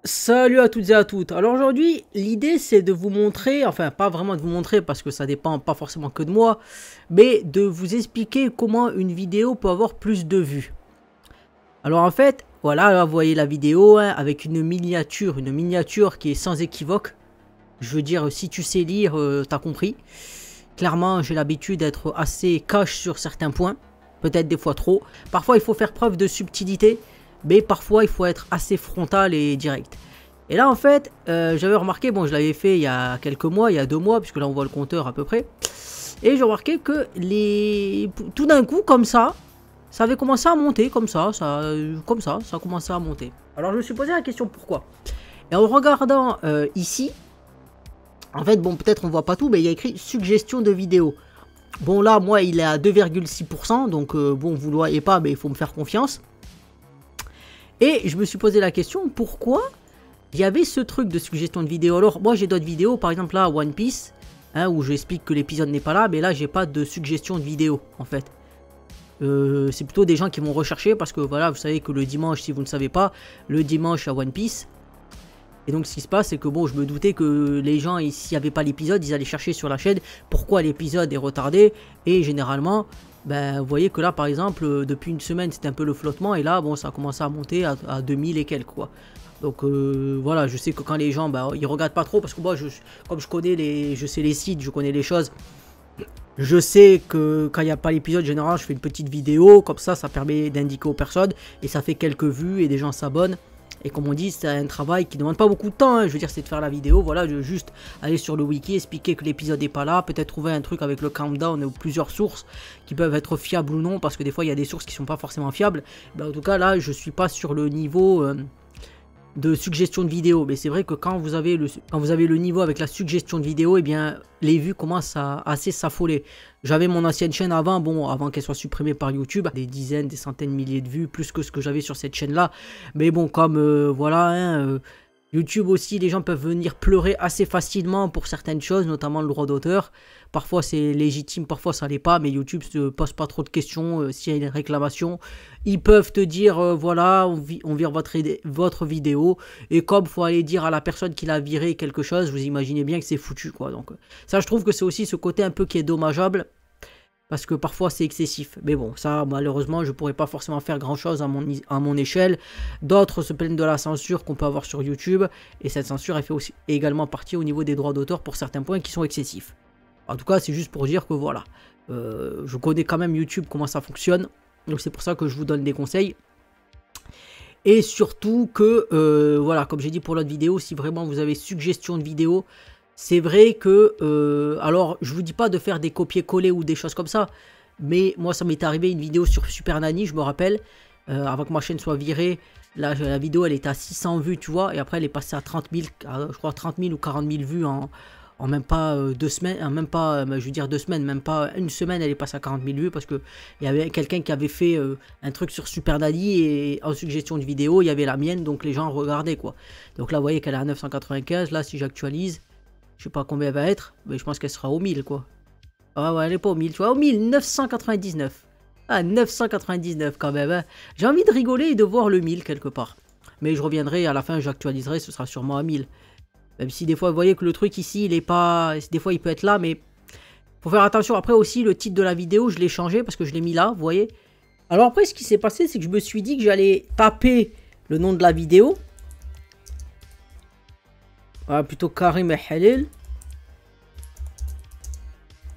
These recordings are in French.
Salut à toutes et à toutes. Alors aujourd'hui, l'idée c'est de vous montrer, enfin pas vraiment de vous montrer parce que ça dépend pas forcément que de moi, mais de vous expliquer comment une vidéo peut avoir plus de vues. Alors en fait, voilà, là, vous voyez la vidéo hein, avec une miniature qui est sans équivoque. Je veux dire, si tu sais lire, t'as compris. Clairement, j'ai l'habitude d'être assez cash sur certains points, peut-être des fois trop. Parfois, il faut faire preuve de subtilité, mais parfois, il faut être assez frontal et direct. Et là, en fait, j'avais remarqué, bon, je l'avais fait il y a quelques mois, il y a 2 mois, puisque là, on voit le compteur à peu près. Et j'ai remarqué que tout d'un coup, comme ça avait commencé à monter, ça a commencé à monter. Alors, je me suis posé la question pourquoi. Et en regardant ici, en fait, bon, peut-être on voit pas tout, mais il y a écrit suggestion de vidéo. Bon, là, moi, il est à 2,6%, donc bon, vous ne le voyez pas, mais il faut me faire confiance. Et je me suis posé la question, pourquoi il y avait ce truc de suggestion de vidéo? Alors, moi, j'ai d'autres vidéos, par exemple, là, One Piece, hein, où j'explique que l'épisode n'est pas là, mais là, j'ai pas de suggestion de vidéo, en fait. C'est plutôt des gens qui vont rechercher, parce que, voilà, vous savez que le dimanche, si vous ne savez pas, le dimanche à One Piece. Et donc ce qui se passe c'est que bon je me doutais que les gens s'il n'y avait pas l'épisode ils allaient chercher sur la chaîne pourquoi l'épisode est retardé et généralement ben, vous voyez que là par exemple depuis une semaine c'était un peu le flottement et là bon ça a commencé à monter à 2000 et quelques quoi. Donc voilà je sais que quand les gens ben, ils regardent pas trop parce que moi comme je connais je sais les sites, je connais les choses. Je sais que quand il n'y a pas l'épisode général je fais une petite vidéo comme ça permet d'indiquer aux personnes et ça fait quelques vues et des gens s'abonnent. Et comme on dit, c'est un travail qui ne demande pas beaucoup de temps. Hein. Je veux dire, c'est de faire la vidéo. Voilà, de juste aller sur le wiki, expliquer que l'épisode n'est pas là. Peut-être trouver un truc avec le countdown ou plusieurs sources qui peuvent être fiables ou non. Parce que des fois, il y a des sources qui ne sont pas forcément fiables. Ben, en tout cas, là, je ne suis pas sur le niveau de suggestion de vidéo. Mais c'est vrai que quand vous avez le niveau avec la suggestion de vidéo, eh bien, les vues commencent à assez s'affoler. J'avais mon ancienne chaîne avant, bon, avant qu'elle soit supprimée par YouTube, des dizaines, des centaines, milliers de vues, plus que ce que j'avais sur cette chaîne-là. Mais bon, comme, voilà, hein, YouTube aussi, les gens peuvent venir pleurer assez facilement pour certaines choses, notamment le droit d'auteur. Parfois c'est légitime, parfois ça l'est pas, mais YouTube ne pose pas trop de questions s'il y a une réclamation. Ils peuvent te dire, voilà, on vire votre vidéo, et comme il faut aller dire à la personne qui l'a viré quelque chose, vous imaginez bien que c'est foutu, quoi. Donc ça, je trouve que c'est aussi ce côté un peu qui est dommageable. Parce que parfois c'est excessif. Mais bon, ça malheureusement je pourrais pas forcément faire grand chose à mon échelle. D'autres se plaignent de la censure qu'on peut avoir sur YouTube. Et cette censure elle fait aussi également partie au niveau des droits d'auteur pour certains points qui sont excessifs. En tout cas c'est juste pour dire que voilà. Je connais quand même YouTube comment ça fonctionne. Donc c'est pour ça que je vous donne des conseils. Et surtout que, voilà, comme j'ai dit pour l'autre vidéo, si vraiment vous avez suggestion de vidéo, c'est vrai que, alors je vous dis pas de faire des copier-coller ou des choses comme ça, mais moi ça m'est arrivé une vidéo sur Super Nanny, je me rappelle, avant que ma chaîne soit virée, la vidéo elle était à 600 vues, tu vois, et après elle est passée à 30 000, je crois 30 000 ou 40 000 vues en même pas 2 semaines, même pas, je veux dire 2 semaines, même pas une semaine, elle est passée à 40 000 vues parce que il y avait quelqu'un qui avait fait un truc sur Super Nanny et en suggestion de vidéo, il y avait la mienne, donc les gens regardaient quoi. Donc là, vous voyez qu'elle est à 995, là si j'actualise, je sais pas combien elle va être, mais je pense qu'elle sera au 1000 quoi. Ah ouais, elle est pas au 1000, tu vois, au 1999. Ah, 999 quand même, hein. J'ai envie de rigoler et de voir le 1000 quelque part. Mais je reviendrai, à la fin j'actualiserai, ce sera sûrement à 1000. Même si des fois, vous voyez que le truc ici, il est pas... Des fois, il peut être là, mais... Faut faire attention. Après aussi, le titre de la vidéo, je l'ai changé parce que je l'ai mis là, vous voyez. Alors après, ce qui s'est passé, c'est que je me suis dit que j'allais taper le nom de la vidéo. Ah, plutôt Karim et Halil.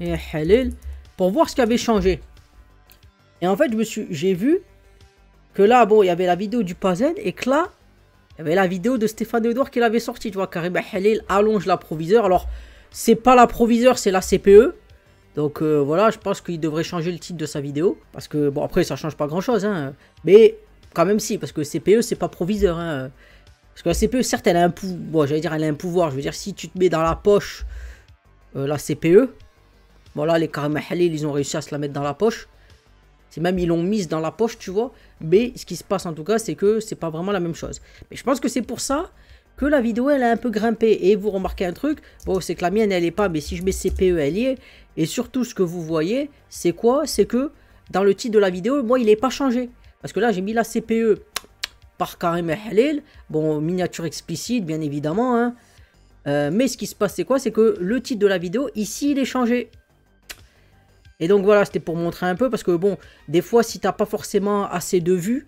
Et Halil. Pour voir ce qui avait changé. Et en fait, j'ai vu que là, bon, il y avait la vidéo du Pazen et que là, il y avait la vidéo de Stéphane Edouard qui l'avait sorti. Tu vois, Karim Halil allonge l'approviseur. Alors, c'est pas l'approviseur, c'est la CPE. Donc voilà, je pense qu'il devrait changer le titre de sa vidéo. Parce que, bon, après, ça change pas grand-chose. Hein, mais quand même si, parce que CPE, c'est pas proviseur. Hein. Parce que la CPE, certes, elle a un pouvoir. Bon, j'allais dire, elle a un pouvoir. Je veux dire, si tu te mets dans la poche la CPE, voilà, les Karim Halil, ils ont réussi à se la mettre dans la poche. C'est même, ils l'ont mise dans la poche, tu vois. Mais ce qui se passe en tout cas, c'est que c'est pas vraiment la même chose. Mais je pense que c'est pour ça que la vidéo, elle a un peu grimpé. Et vous remarquez un truc, bon, c'est que la mienne, elle est pas, mais si je mets CPE, elle y est. Et surtout, ce que vous voyez, c'est quoi? C'est que dans le titre de la vidéo, moi, il n'est pas changé. Parce que là, j'ai mis la CPE par Karim Halil. Bon, miniature explicite, bien évidemment. Hein. Mais ce qui se passe, c'est quoi? C'est que le titre de la vidéo, ici, il est changé. Et donc voilà, c'était pour montrer un peu. Parce que bon, des fois, si tu n'as pas forcément assez de vues,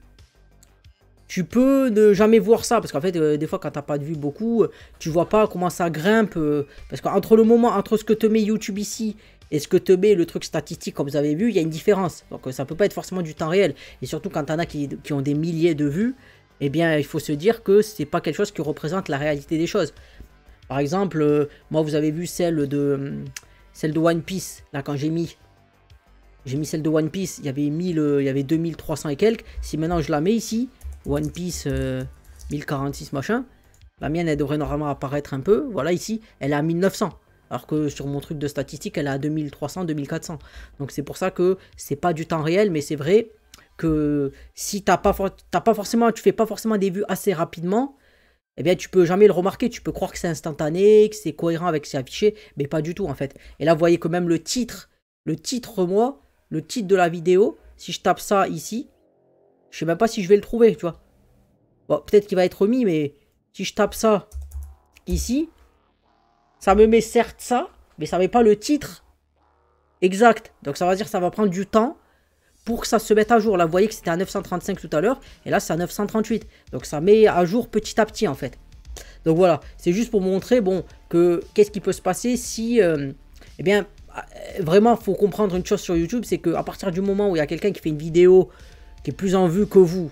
tu peux ne jamais voir ça. Parce qu'en fait, des fois, quand tu n'as pas de vues beaucoup, tu vois pas comment ça grimpe. Parce qu'entre le moment, entre ce que te met YouTube ici et ce que te met le truc statistique, comme vous avez vu, il y a une différence. Donc ça peut pas être forcément du temps réel. Et surtout quand il y en a qui ont des milliers de vues, eh bien, il faut se dire que c'est pas quelque chose qui représente la réalité des choses. Par exemple, moi, vous avez vu celle de One Piece, là, quand j'ai mis celle de One Piece, il y avait 2300 et quelques. Si maintenant je la mets ici, One Piece 1046 machin, la mienne, elle devrait normalement apparaître un peu. Voilà, ici, elle est à 1900. Alors que sur mon truc de statistique, elle est à 2300, 2400. Donc c'est pour ça que c'est pas du temps réel, mais c'est vrai que si tu fais pas forcément des vues assez rapidement, eh bien tu peux jamais le remarquer. Tu peux croire que c'est instantané, que c'est cohérent avec ce qui est affiché, mais pas du tout en fait. Et là, vous voyez que même le titre de la vidéo, si je tape ça ici, je sais même pas si je vais le trouver, tu vois. Bon, peut-être qu'il va être remis, mais si je tape ça ici, ça me met certes ça, mais ça ne met pas le titre exact. Donc ça va dire que ça va prendre du temps pour que ça se mette à jour. Là, vous voyez que c'était à 935 tout à l'heure, et là, c'est à 938. Donc ça met à jour petit à petit, en fait. Donc voilà, c'est juste pour montrer, bon, que qu'est-ce qui peut se passer si... eh bien, vraiment, il faut comprendre une chose sur YouTube, c'est qu'à partir du moment où il y a quelqu'un qui fait une vidéo qui est plus en vue que vous,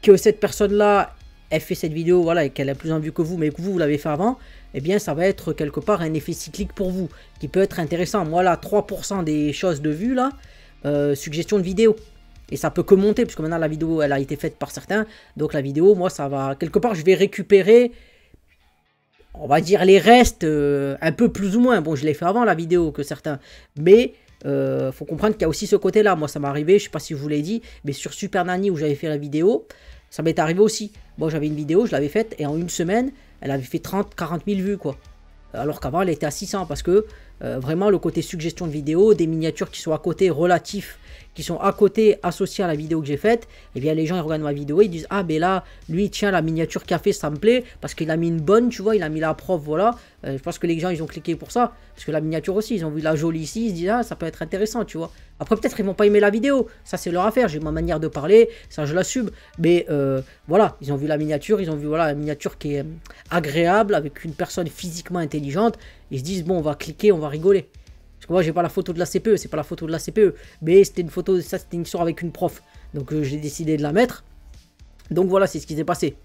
que cette personne-là, elle fait cette vidéo, voilà, et qu'elle est plus en vue que vous, mais que vous l'avez fait avant, eh bien, ça va être quelque part un effet cyclique pour vous, qui peut être intéressant. Moi, là, 3% des choses de vues, là, suggestion de vidéo. Et ça peut que monter, puisque maintenant, la vidéo, elle a été faite par certains. Donc, la vidéo, moi, ça va... Quelque part, je vais récupérer, on va dire, les restes, un peu plus ou moins. Bon, je l'ai fait avant, la vidéo, que certains. Mais... faut comprendre qu'il y a aussi ce côté-là. Moi, ça m'est arrivé, je sais pas si je vous l'ai dit, mais sur Super Nanny où j'avais fait la vidéo, ça m'est arrivé aussi. Bon, j'avais une vidéo, je l'avais faite et en une semaine, elle avait fait 30-40 000 vues, quoi. Alors qu'avant, elle était à 600 parce que vraiment, le côté suggestion de vidéo, des miniatures qui sont à côté relatifs, qui sont à côté associés à la vidéo que j'ai faite, et bien les gens ils regardent ma vidéo, ils disent ah ben là, lui tiens la miniature qu'il a fait ça me plaît, parce qu'il a mis une bonne, tu vois, il a mis la prof, voilà. Je pense que les gens ils ont cliqué pour ça, parce que la miniature aussi, ils ont vu la jolie ici, ils se disent ah ça peut être intéressant, tu vois. Après peut-être ils vont pas aimer la vidéo, ça c'est leur affaire, j'ai ma manière de parler, ça je l'assume, mais voilà, ils ont vu la miniature, ils ont vu voilà la miniature qui est agréable, avec une personne physiquement intelligente, ils se disent bon on va cliquer, on va rigoler. Parce que moi j'ai pas la photo de la CPE, c'est pas la photo de la CPE, mais c'était une photo, ça c'était une histoire avec une prof, donc j'ai décidé de la mettre. Donc voilà, c'est ce qui s'est passé.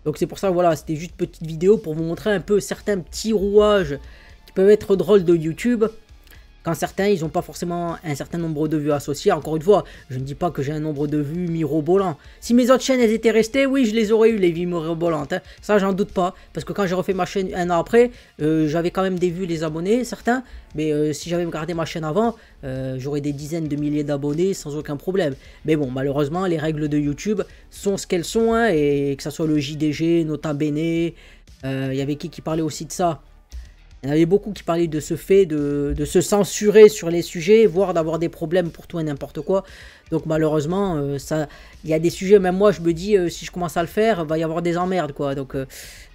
Donc c'est pour ça, voilà, c'était juste une petite vidéo pour vous montrer un peu certains petits rouages qui peuvent être drôles de YouTube. Quand certains, ils n'ont pas forcément un certain nombre de vues associées. Encore une fois, je ne dis pas que j'ai un nombre de vues mirobolant. Si mes autres chaînes elles étaient restées, oui, je les aurais eu, les vues mirobolantes. Hein. Ça, j'en doute pas. Parce que quand j'ai refait ma chaîne un an après, j'avais quand même des vues, les abonnés, certains. Mais si j'avais regardé ma chaîne avant, j'aurais des dizaines de milliers d'abonnés sans aucun problème. Mais bon, malheureusement, les règles de YouTube sont ce qu'elles sont. Hein, et que ça soit le JDG, Nota Bene, il y avait qui parlait aussi de ça. Il y en avait beaucoup qui parlaient de ce fait de se censurer sur les sujets, voire d'avoir des problèmes pour tout et n'importe quoi. Donc malheureusement, il y a des sujets, même moi je me dis, si je commence à le faire, il va y avoir des emmerdes, quoi. Donc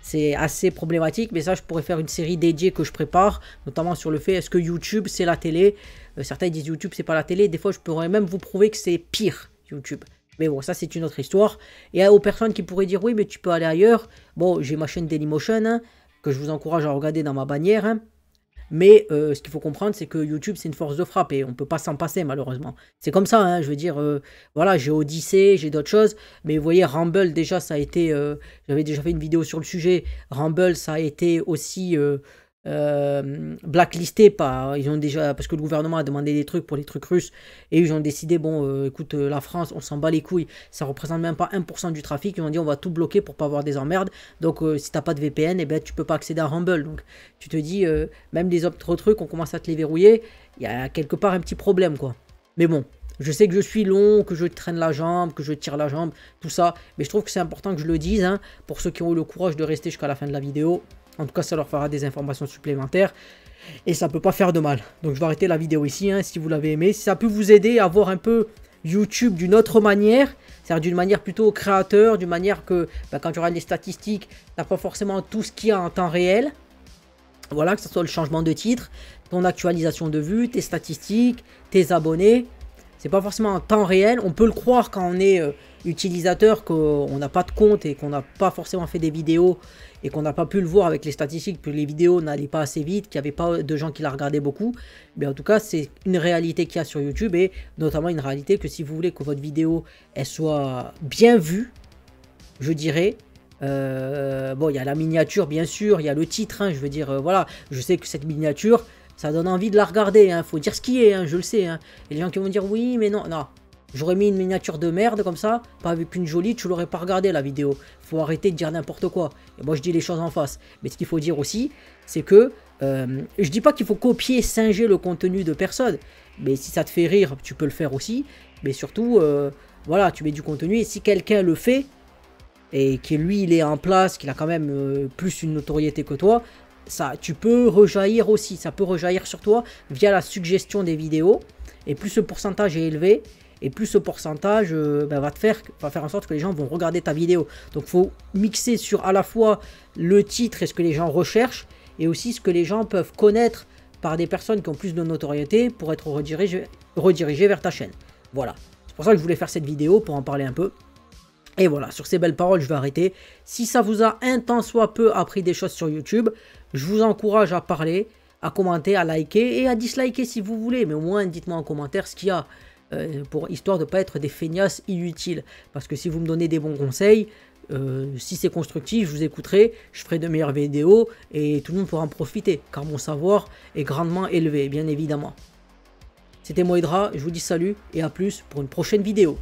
c'est assez problématique, mais ça je pourrais faire une série dédiée que je prépare, notamment sur le fait, est-ce que YouTube c'est la télé? Certains disent YouTube c'est pas la télé, des fois je pourrais même vous prouver que c'est pire, YouTube. Mais bon, ça c'est une autre histoire. Et aux personnes qui pourraient dire, oui mais tu peux aller ailleurs, bon j'ai ma chaîne Dailymotion, hein, que je vous encourage à regarder dans ma bannière. Hein. Mais ce qu'il faut comprendre, c'est que YouTube, c'est une force de frappe et on ne peut pas s'en passer, malheureusement. C'est comme ça, hein, je veux dire, voilà, j'ai Odyssey, j'ai d'autres choses. Mais vous voyez, Rumble, déjà, ça a été... J'avais déjà fait une vidéo sur le sujet. Rumble, ça a été aussi... blacklisté ils ont déjà parce que le gouvernement a demandé des trucs pour les trucs russes et ils ont décidé bon écoute la France on s'en bat les couilles, ça représente même pas 1% du trafic, ils ont dit on va tout bloquer pour pas avoir des emmerdes, donc si t'as pas de VPN et ben tu peux pas accéder à Rumble, donc tu te dis même les autres trucs on commence à te les verrouiller, il y a quelque part un petit problème quoi, mais bon je sais que je suis long, que je traîne la jambe, que je tire la jambe, tout ça, mais je trouve que c'est important que je le dise hein, pour ceux qui ont eu le courage de rester jusqu'à la fin de la vidéo. En tout cas, ça leur fera des informations supplémentaires. Et ça peut pas faire de mal. Donc, je vais arrêter la vidéo ici, hein, si vous l'avez aimé. Si ça peut vous aider à voir un peu YouTube d'une autre manière, C'est-à-dire d'une manière plutôt créateur, d'une manière que quand tu regardes les statistiques, tu n'as pas forcément tout ce qu'il y a en temps réel. Voilà, que ce soit le changement de titre, ton actualisation de vues, tes statistiques, tes abonnés. C'est pas forcément en temps réel. On peut le croire quand on est utilisateur, qu'on n'a pas de compte et qu'on n'a pas forcément fait des vidéos et qu'on n'a pas pu le voir avec les statistiques, que les vidéos n'allaient pas assez vite, qu'il n'y avait pas de gens qui la regardaient beaucoup. Mais en tout cas, c'est une réalité qu'il y a sur YouTube et notamment une réalité que si vous voulez que votre vidéo elle soit bien vue, je dirais, bon, il y a la miniature, bien sûr, il y a le titre, hein, je veux dire, voilà, je sais que cette miniature, ça donne envie de la regarder, hein, faut dire ce qui est, hein, je le sais, hein. Et les gens qui vont dire, oui, mais non, non, j'aurais mis une miniature de merde comme ça, pas avec une jolie, tu l'aurais pas regardé la vidéo. Faut arrêter de dire n'importe quoi. Et moi, je dis les choses en face. Mais ce qu'il faut dire aussi, c'est que, je dis pas qu'il faut copier, singer le contenu de personne, mais si ça te fait rire, tu peux le faire aussi, mais surtout, voilà, tu mets du contenu, et si quelqu'un le fait, et que lui il est en place, qu'il a quand même plus une notoriété que toi, ça, tu peux rejaillir aussi, ça peut rejaillir sur toi via la suggestion des vidéos, et plus ce pourcentage est élevé, et plus ce pourcentage va faire en sorte que les gens vont regarder ta vidéo. Donc il faut mixer sur à la fois le titre et ce que les gens recherchent, et aussi ce que les gens peuvent connaître par des personnes qui ont plus de notoriété pour être redirigés vers ta chaîne. Voilà, c'est pour ça que je voulais faire cette vidéo, pour en parler un peu. Et voilà, sur ces belles paroles, je vais arrêter. Si ça vous a un tant soit peu appris des choses sur YouTube, je vous encourage à parler, à commenter, à liker et à disliker si vous voulez. Mais au moins, dites-moi en commentaire ce qu'il y a, histoire de ne pas être des feignasses inutiles. Parce que si vous me donnez des bons conseils, si c'est constructif, je vous écouterai, je ferai de meilleures vidéos et tout le monde pourra en profiter. Car mon savoir est grandement élevé, bien évidemment. C'était Moedra, je vous dis salut et à plus pour une prochaine vidéo.